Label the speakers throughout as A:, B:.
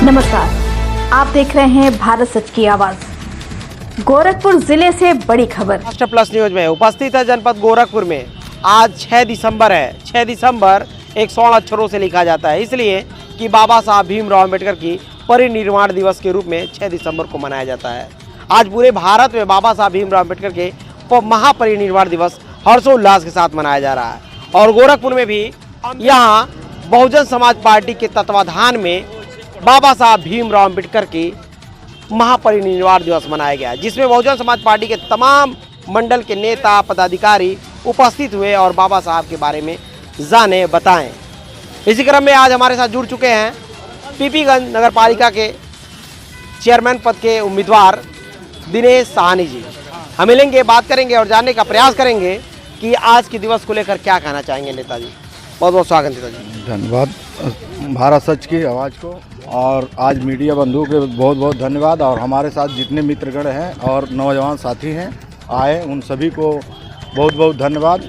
A: नमस्कार, आप देख रहे हैं भारत सच की आवाज। गोरखपुर जिले से बड़ी खबर।
B: राष्ट्र प्लस न्यूज में उपस्थित है जनपद गोरखपुर में। आज 6 दिसंबर है। 6 दिसंबर एक स्वर्ण अक्षरों से लिखा जाता है, इसलिए कि बाबा साहब भीमराव अम्बेडकर की परिनिर्वाण दिवस के रूप में 6 दिसंबर को मनाया जाता है। आज पूरे भारत में बाबा साहब भीमराव अम्बेडकर के महापरिनिर्वाण दिवस हर्षोल्लास के साथ मनाया जा रहा है। और गोरखपुर में भी यहाँ बहुजन समाज पार्टी के तत्वाधान में बाबा साहब भीमराव अम्बेडकर की महापरिनिर्वाण दिवस मनाया गया, जिसमें बहुजन समाज पार्टी के तमाम मंडल के नेता पदाधिकारी उपस्थित हुए और बाबा साहब के बारे में जाने बताएं। इसी क्रम में आज हमारे साथ जुड़ चुके हैं पीपीगंज नगर पालिका के चेयरमैन पद के उम्मीदवार दिनेश साहनी जी। हम मिलेंगे, बात करेंगे और जानने का प्रयास करेंगे कि आज के दिवस को लेकर क्या कहना चाहेंगे नेताजी। बहुत बहुत स्वागत नेताजी।
C: धन्यवाद भारत सच की आवाज़ को, और आज मीडिया बंधु के बहुत बहुत धन्यवाद। और हमारे साथ जितने मित्रगण हैं और नौजवान साथी हैं आए, उन सभी को बहुत बहुत धन्यवाद।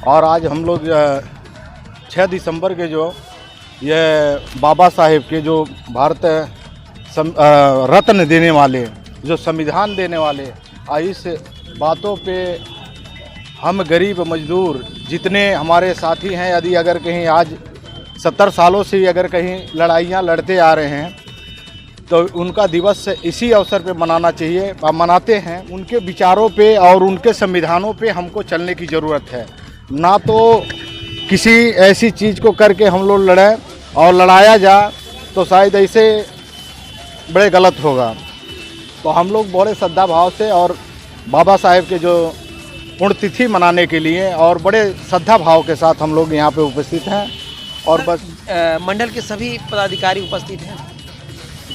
C: और आज हम लोग 6 दिसंबर के जो ये बाबा साहेब के जो भारत रत्न देने वाले, जो संविधान देने वाले, इस बातों पे हम गरीब मजदूर जितने हमारे साथी हैं, यदि अगर कहीं आज 70 सालों से अगर कहीं लड़ाइयाँ लड़ते आ रहे हैं तो उनका दिवस इसी अवसर पे मनाना चाहिए। मनाते हैं उनके विचारों पे और उनके संविधानों पे हमको चलने की ज़रूरत है, ना तो किसी ऐसी चीज़ को करके हम लोग लड़ें और लड़ाया जा तो शायद ऐसे बड़े गलत होगा। तो हम लोग बड़े श्रद्धा भाव से और बाबा साहेब के जो पुण्यतिथि मनाने के लिए और बड़े श्रद्धा भाव के साथ हम लोग यहाँ पे उपस्थित हैं। और बस
B: मंडल के सभी पदाधिकारी उपस्थित हैं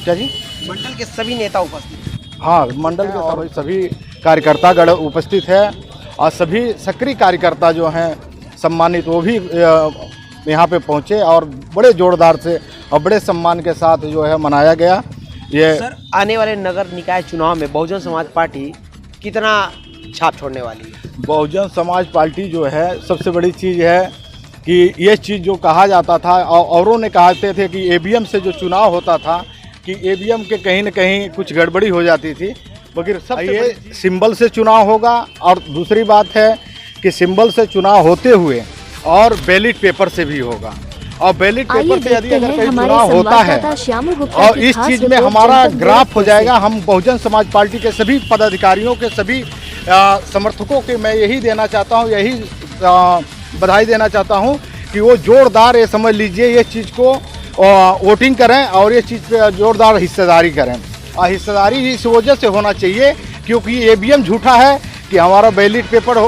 C: क्या जी?
B: मंडल के सभी नेता उपस्थित हैं।
C: हाँ, मंडल के सभी कार्यकर्तागण उपस्थित है और सभी सक्रिय कार्यकर्ता जो हैं सम्मानित, वो भी यहाँ पे पहुँचे और बड़े जोरदार से और बड़े सम्मान के साथ जो है मनाया गया। ये
B: सर, आने वाले नगर निकाय चुनाव में बहुजन समाज पार्टी कितना छाप छोड़ने वाली है?
C: बहुजन समाज पार्टी जो है सबसे बड़ी चीज़ है कि ये चीज़ जो कहा जाता था औरों ने कहते थे कि ईवीएम से जो चुनाव होता था कि ईवीएम के कहीं न कहीं कुछ गड़बड़ी हो जाती थी, मगर सब ये सिंबल से चुनाव होगा। और दूसरी बात है कि सिंबल से चुनाव होते हुए और बैलेट पेपर से भी होगा। और बैलेट पेपर से यदि अगर कहीं चुनाव होता है और इस चीज़ में हमारा ग्राफ हो जाएगा। हम बहुजन समाज पार्टी के सभी पदाधिकारियों के सभी समर्थकों के मैं यही देना चाहता हूँ, यही बधाई देना चाहता हूँ कि वो जोरदार, ये समझ लीजिए, ये चीज़ को वोटिंग करें और ये चीज़ पे जोरदार हिस्सेदारी करें। और हिस्सेदारी इस वजह से होना चाहिए क्योंकि ईवीएम झूठा है, कि हमारा बैलेट पेपर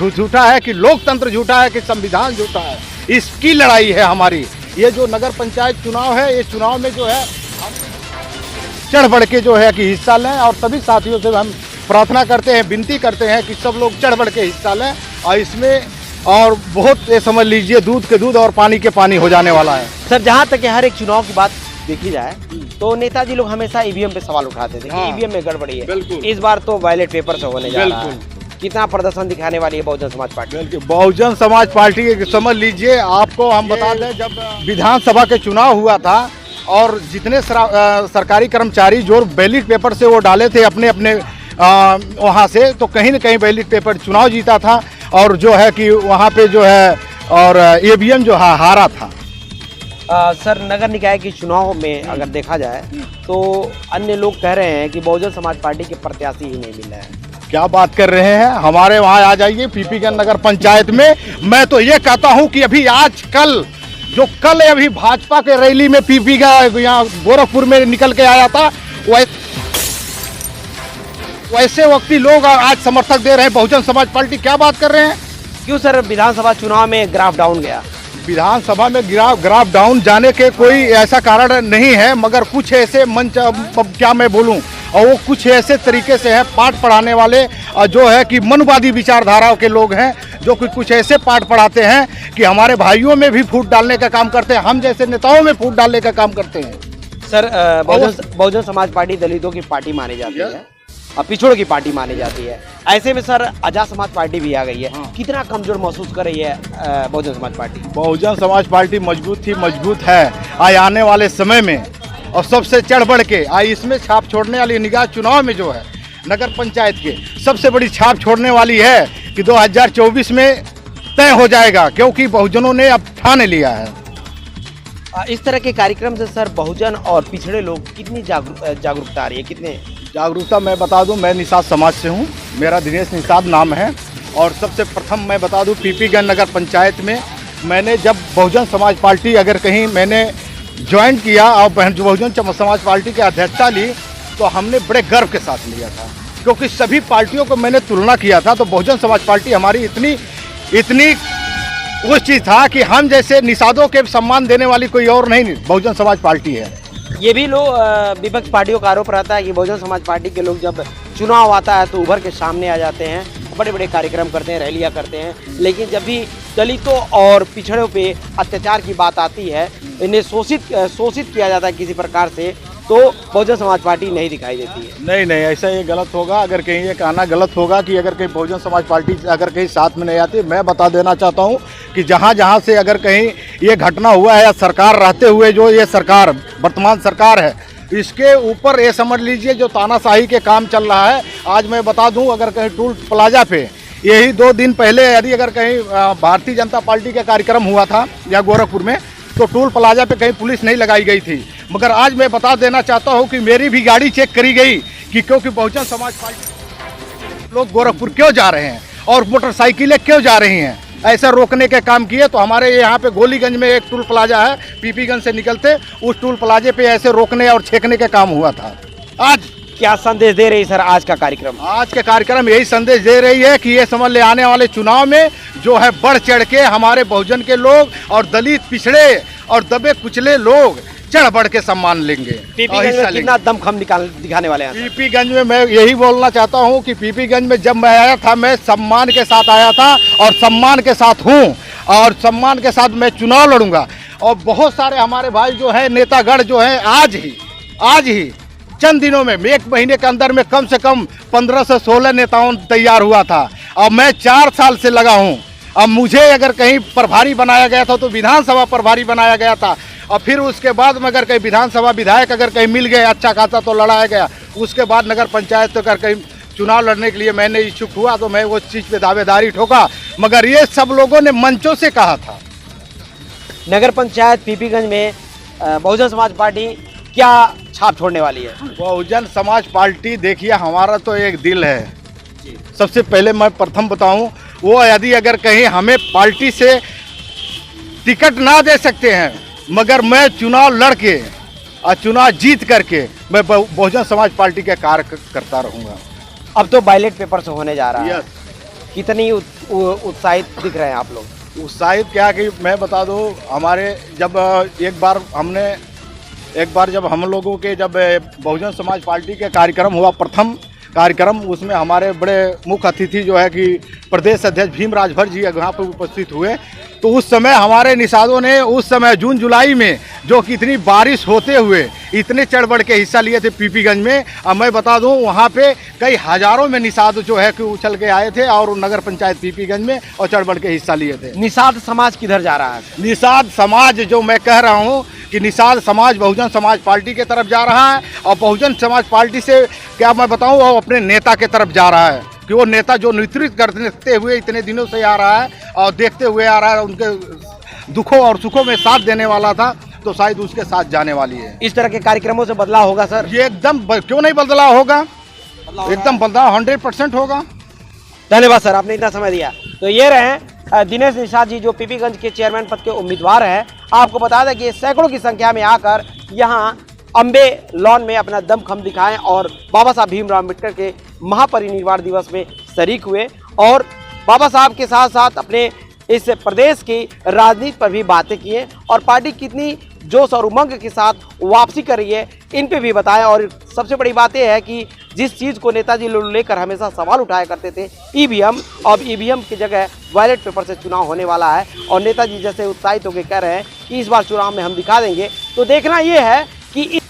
C: झूठा है, कि लोकतंत्र झूठा है, कि संविधान झूठा है। इसकी लड़ाई है हमारी। ये जो नगर पंचायत चुनाव है, ये चुनाव में जो है चढ़ बढ़ के जो है कि हिस्सा लें। और सभी साथियों से हम प्रार्थना करते हैं, विनती करते हैं कि सब लोग चढ़ बढ़ के हिस्सा लें और इसमें और बहुत ये समझ लीजिए दूध के दूध और पानी के पानी हो जाने वाला है।
B: सर, जहाँ तक हर एक चुनाव की बात देखी जाए तो नेताजी लोग हमेशा ईवीएम पे सवाल उठाते थे कि ईवीएम में गड़बड़ी है। इस बार तो बैलेट पेपर से होने जा रहा है। कितना प्रदर्शन दिखाने वाली है बहुजन समाज पार्टी?
C: बहुजन समाज पार्टी समझ लीजिए, आपको हम बता दें, जब विधानसभा के चुनाव हुआ था और जितने सरकारी कर्मचारी जो बैलेट पेपर से वो डाले थे अपने अपने वहाँ से, तो कहीं न कहीं बैलेट पेपर चुनाव जीता था और जो है कि वहाँ पे जो है और ईवीएम जो है हारा था।
B: सर, नगर निकाय के चुनाव में अगर देखा जाए तो अन्य लोग कह रहे हैं कि बहुजन समाज पार्टी के प्रत्याशी ही नहीं मिल रहे हैं।
C: क्या बात कर रहे हैं? हमारे वहाँ आ जाइए पीपीगंज नगर पंचायत में। मैं तो ये कहता हूँ कि अभी आज कल अभी भाजपा के रैली में पीपीगंज यहाँ गोरखपुर में निकल के आया था, वैसे वक्ती लोग आज समर्थक दे रहे हैं बहुजन समाज पार्टी। क्या बात कर रहे हैं?
B: क्यों सर, विधानसभा चुनाव में ग्राफ डाउन गया?
C: विधानसभा में ग्राफ डाउन जाने के कोई ऐसा कारण नहीं है, मगर कुछ ऐसे मंच, क्या मैं बोलूं, और वो कुछ ऐसे तरीके से है पाठ पढ़ाने वाले जो है कि मनवादी विचारधारा के लोग हैं, जो कुछ ऐसे पाठ पढ़ाते हैं कि हमारे भाइयों में भी फूट डालने का काम करते हैं, हम जैसे नेताओं में फूट डालने का काम करते हैं।
B: सर, बहुजन समाज पार्टी दलितों की पार्टी मानी जाती है और पिछड़ों की पार्टी मानी जाती है। ऐसे में सर आजाद समाज पार्टी भी आ गई है। कितना कमजोर महसूस कर रही है बहुजन समाज पार्टी?
C: बहुजन समाज पार्टी मजबूत थी, मजबूत है। आने वाले समय में और सबसे चढ़ बढ़ के इसमें छाप छोड़ने वाली निगाह चुनाव में जो है नगर पंचायत के सबसे बड़ी छाप छोड़ने वाली है कि 2024 में तय हो जाएगा, क्योंकि बहुजनों ने अब ठान लिया है।
B: इस तरह के कार्यक्रम से सर बहुजन और पिछड़े लोग कितनी जागरूकता आ रही है, कितने
C: जागरूकता मैं बता दूं, मैं निषाद समाज से हूं, मेरा दिनेश निषाद नाम है। और सबसे प्रथम मैं बता दूं, पीपीगंज नगर पंचायत में मैंने जब बहुजन समाज पार्टी अगर कहीं मैंने ज्वाइन किया और बहुजन समाज पार्टी की अध्यक्षता ली, तो हमने बड़े गर्व के साथ लिया था, क्योंकि सभी पार्टियों को मैंने तुलना किया था तो बहुजन समाज पार्टी हमारी इतनी वो चीज़ था कि हम जैसे निषादों के सम्मान देने वाली कोई और नहीं बहुजन समाज पार्टी है।
B: ये भी लोग विपक्ष पार्टियों का आरोप रहता है कि बहुजन समाज पार्टी के लोग जब चुनाव आता है तो उभर के सामने आ जाते हैं, बड़े बड़े कार्यक्रम करते हैं, रैलियां करते हैं, लेकिन जब भी दलितों और पिछड़ों पे अत्याचार की बात आती है, इन्हें शोषित किया जाता है किसी प्रकार से, तो बहुजन समाज पार्टी नहीं दिखाई देती है।
C: नहीं, ऐसा ये गलत होगा। अगर कहीं ये कहना गलत होगा कि अगर कहीं बहुजन समाज पार्टी अगर कहीं साथ में नहीं आती, मैं बता देना चाहता हूँ कि जहाँ से अगर कहीं ये घटना हुआ है या सरकार रहते हुए जो ये सरकार वर्तमान सरकार है, इसके ऊपर ये समझ लीजिए जो तानाशाही के काम चल रहा है। आज मैं बता दूं, अगर कहीं टोल प्लाजा पे यही 2 दिन पहले यदि अगर कहीं भारतीय जनता पार्टी का कार्यक्रम हुआ था या गोरखपुर में, तो टोल प्लाजा पे कहीं पुलिस नहीं लगाई गई थी। मगर आज मैं बता देना चाहता हूं कि मेरी भी गाड़ी चेक करी गई कि क्योंकि बहुजन समाज पार्टी लोग गोरखपुर क्यों जा रहे हैं और मोटरसाइकिलें क्यों जा रही हैं, ऐसा रोकने के काम किए। तो हमारे यहाँ पे गोलीगंज में एक टोल प्लाजा है, पीपीगंज से निकलते उस टोल प्लाजे पे ऐसे रोकने और छेकने के काम हुआ था। आज
B: क्या संदेश दे रही सर आज का कार्यक्रम?
C: आज का कार्यक्रम यही संदेश दे रही है कि ये समझ ले आने वाले चुनाव में जो है बढ़ चढ़ के हमारे बहुजन के लोग और दलित पिछड़े और दबे कुचले लोग चढ़ बढ़ के सम्मान लेंगे।
B: पीपीगंज में कितना दमखम दिखाने वाले हैं?
C: पीपीगंज में मैं यही बोलना चाहता हूँ कि पीपीगंज में जब मैं आया था, मैं सम्मान के साथ आया था और सम्मान के साथ हूँ और सम्मान के साथ मैं चुनाव लड़ूंगा। और बहुत सारे हमारे भाई जो है नेतागढ़ जो है आज ही चंद दिनों में 1 महीने के अंदर में कम से कम 15 से 16 नेताओं तैयार हुआ था। और मैं 4 साल से लगा हूँ। अब मुझे अगर कहीं प्रभारी बनाया गया था तो विधानसभा प्रभारी बनाया गया था, और फिर उसके बाद में अगर कहीं विधानसभा विधायक अगर कहीं मिल गए अच्छा खासा तो लड़ाया गया। उसके बाद नगर पंचायत तो अगर कहीं चुनाव लड़ने के लिए मैंने इच्छुक हुआ तो मैं वो चीज़ पे दावेदारी ठोका, मगर ये सब लोगों ने मंचों से कहा था।
B: नगर पंचायत पीपीगंज में बहुजन समाज पार्टी क्या छाप छोड़ने वाली है?
C: बहुजन समाज पार्टी देखिए, हमारा तो एक दिल है। सबसे पहले मैं प्रथम बताऊं, वो यदि अगर कहीं हमें पार्टी से टिकट ना दे सकते हैं, मगर मैं चुनाव लड़के और चुनाव जीत करके मैं बहुजन समाज पार्टी के कार्य करता रहूँगा।
B: अब तो बैलेट पेपर से होने जा रहा है,
C: यस।
B: कितनी उत्साहित दिख रहे हैं आप लोग?
C: उत्साहित क्या कि मैं बता दूं, हमारे जब एक बार जब हम लोगों के जब बहुजन समाज पार्टी के कार्यक्रम हुआ, प्रथम कार्यक्रम, उसमें हमारे बड़े मुख्य अतिथि जो है कि प्रदेश अध्यक्ष भीम राजभर जी वहाँ पर उपस्थित हुए। तो उस समय हमारे निषादों ने उस समय जून जुलाई में जो कि इतनी बारिश होते हुए इतने चढ़ बढ़ के हिस्सा लिए थे पीपीगंज में। अब मैं बता दूं, वहाँ पे कई हजारों में निषाद जो है कि उछल के आए थे और नगर पंचायत पीपीगंज में और चढ़ बढ़ के हिस्सा लिए थे।
B: निषाद समाज किधर जा रहा है?
C: निषाद समाज जो मैं कह रहा हूँ कि निषाद समाज बहुजन समाज पार्टी की तरफ जा रहा है, और बहुजन समाज पार्टी से क्या मैं बताऊँ, वो अपने नेता के तरफ जा रहा है कि वो नेता जो नेतृत्व करते हुए इतने दिनों से आ रहा है और देखते हुए आ रहा है, उनके दुखों और सुखों में साथ देने वाला था, तो शायद उसके साथ जाने वाली है।
B: इस तरह के कार्यक्रमों से बदलाव होगा सर?
C: ये एकदम क्यों नहीं बदलाव होगा, एकदम बदलाव 100% होगा।
B: धन्यवाद सर, आपने इतना समय दिया। तो ये रहे दिनेश निषाद जी, जो पीपीगंज के चेयरमैन पद के उम्मीदवार हैं। आपको बता दें कि सैकड़ों की संख्या में आकर यहाँ अम्बे लॉन में अपना दमखम दिखाएं और बाबा साहब भीमराव अम्बेडकर के महापरिनिर्वाण दिवस में शरीक हुए और बाबा साहब के साथ साथ अपने इस प्रदेश की राजनीति पर भी बातें किए और पार्टी कितनी जोश और उमंग के साथ वापसी कर रही है इन पे भी बताएं। और सबसे बड़ी बात यह है कि जिस चीज़ को नेताजी लोग लेकर हमेशा सवाल उठाया करते थे, ईवीएम, अब ईवीएम की जगह बैलेट पेपर से चुनाव होने वाला है और नेताजी जैसे उत्साहित होकर कह रहे हैं कि इस बार चुनाव में हम दिखा देंगे। तो देखना ये है कि